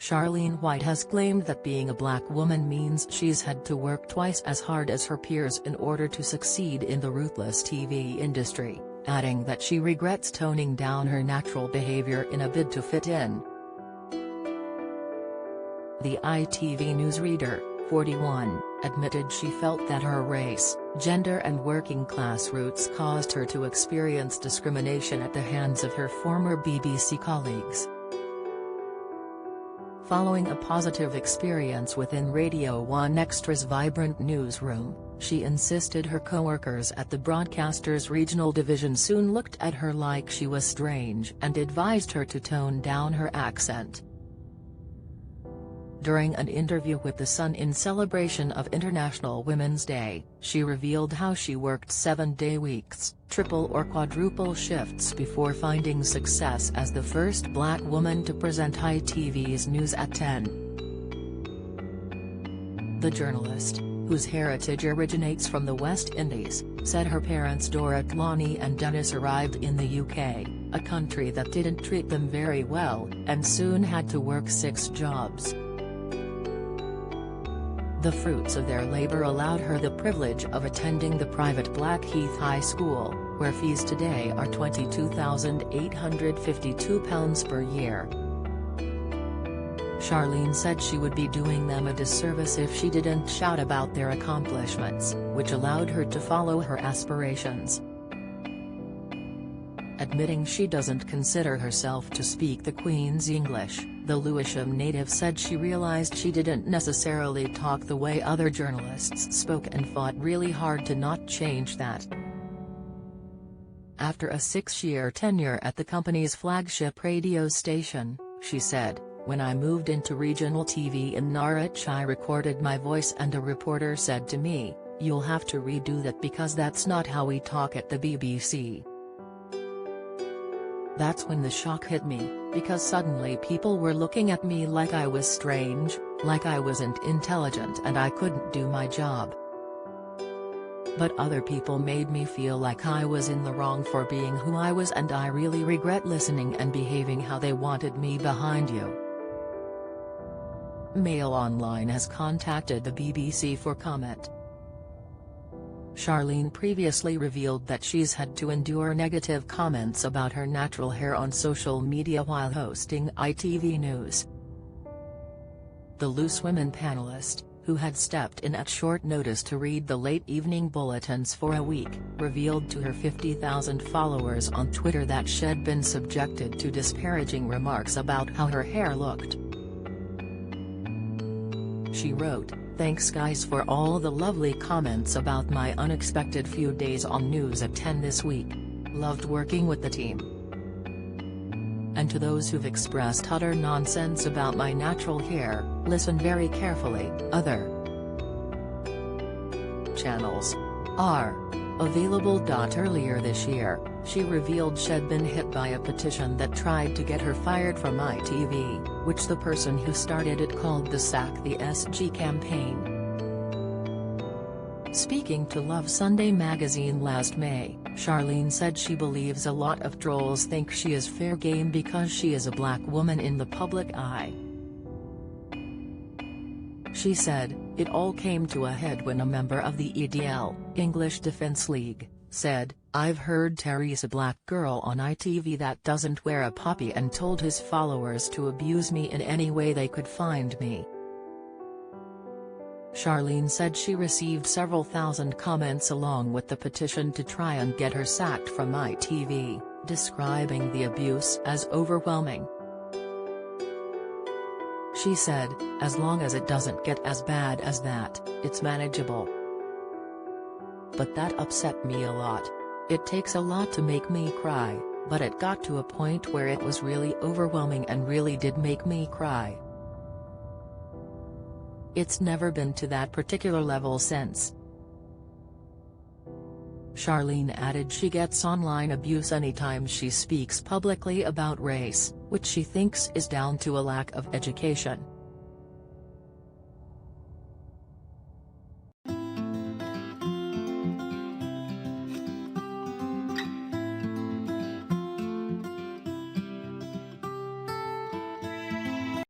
Charlene White has claimed that being a black woman means she's had to work twice as hard as her peers in order to succeed in the ruthless TV industry, adding that she regrets toning down her natural behavior in a bid to fit in. The ITV newsreader, 41, admitted she felt that her race, gender and working class roots caused her to experience discrimination at the hands of her former BBC colleagues. Following a positive experience within Radio 1 Extra's vibrant newsroom, she insisted her co-workers at the broadcaster's regional division soon looked at her like she was strange and advised her to tone down her accent. During an interview with The Sun in celebration of International Women's Day, she revealed how she worked 7-day weeks, triple or quadruple shifts before finding success as the first black woman to present ITV's News at 10. The journalist, whose heritage originates from the West Indies, said her parents Dora Tlani and Dennis arrived in the UK, a country that didn't treat them very well, and soon had to work 6 jobs. The fruits of their labor allowed her the privilege of attending the private Blackheath High School, where fees today are £22,852 per year. Charlene said she would be doing them a disservice if she didn't shout about their accomplishments, which allowed her to follow her aspirations. Admitting she doesn't consider herself to speak the Queen's English, the Lewisham native said she realised she didn't necessarily talk the way other journalists spoke and fought really hard to not change that. After a 6-year tenure at the company's flagship radio station, she said, "When I moved into regional TV in Norwich, I recorded my voice and a reporter said to me, 'You'll have to redo that because that's not how we talk at the BBC.' That's when the shock hit me, because suddenly people were looking at me like I was strange, like I wasn't intelligent and I couldn't do my job. But other people made me feel like I was in the wrong for being who I was, and I really regret listening and behaving how they wanted me behind you." Mail Online has contacted the BBC for comment. Charlene previously revealed that she's had to endure negative comments about her natural hair on social media while hosting ITV News. The Loose Women panelist, who had stepped in at short notice to read the late evening bulletins for a week, revealed to her 50,000 followers on Twitter that she'd been subjected to disparaging remarks about how her hair looked. She wrote, "Thanks guys for all the lovely comments about my unexpected few days on News at 10 this week. Loved working with the team. And to those who've expressed utter nonsense about my natural hair, listen very carefully. Other channels are available." Earlier this year, she revealed she'd been hit by a petition that tried to get her fired from ITV, which the person who started it called the Sack the SG campaign. Speaking to Love Sunday magazine last May, Charlene said she believes a lot of trolls think she is fair game because she is a black woman in the public eye. She said, "It all came to a head when a member of the EDL, English Defence League, said, 'I've heard Terry's a black girl on ITV that doesn't wear a poppy,' and told his followers to abuse me in any way they could find me." Charlene said she received several thousand comments along with the petition to try and get her sacked from ITV, describing the abuse as overwhelming. She said, "As long as it doesn't get as bad as that, it's manageable. But that upset me a lot. It takes a lot to make me cry, but it got to a point where it was really overwhelming and really did make me cry. It's never been to that particular level since." Charlene added she gets online abuse anytime she speaks publicly about race, which she thinks is down to a lack of education.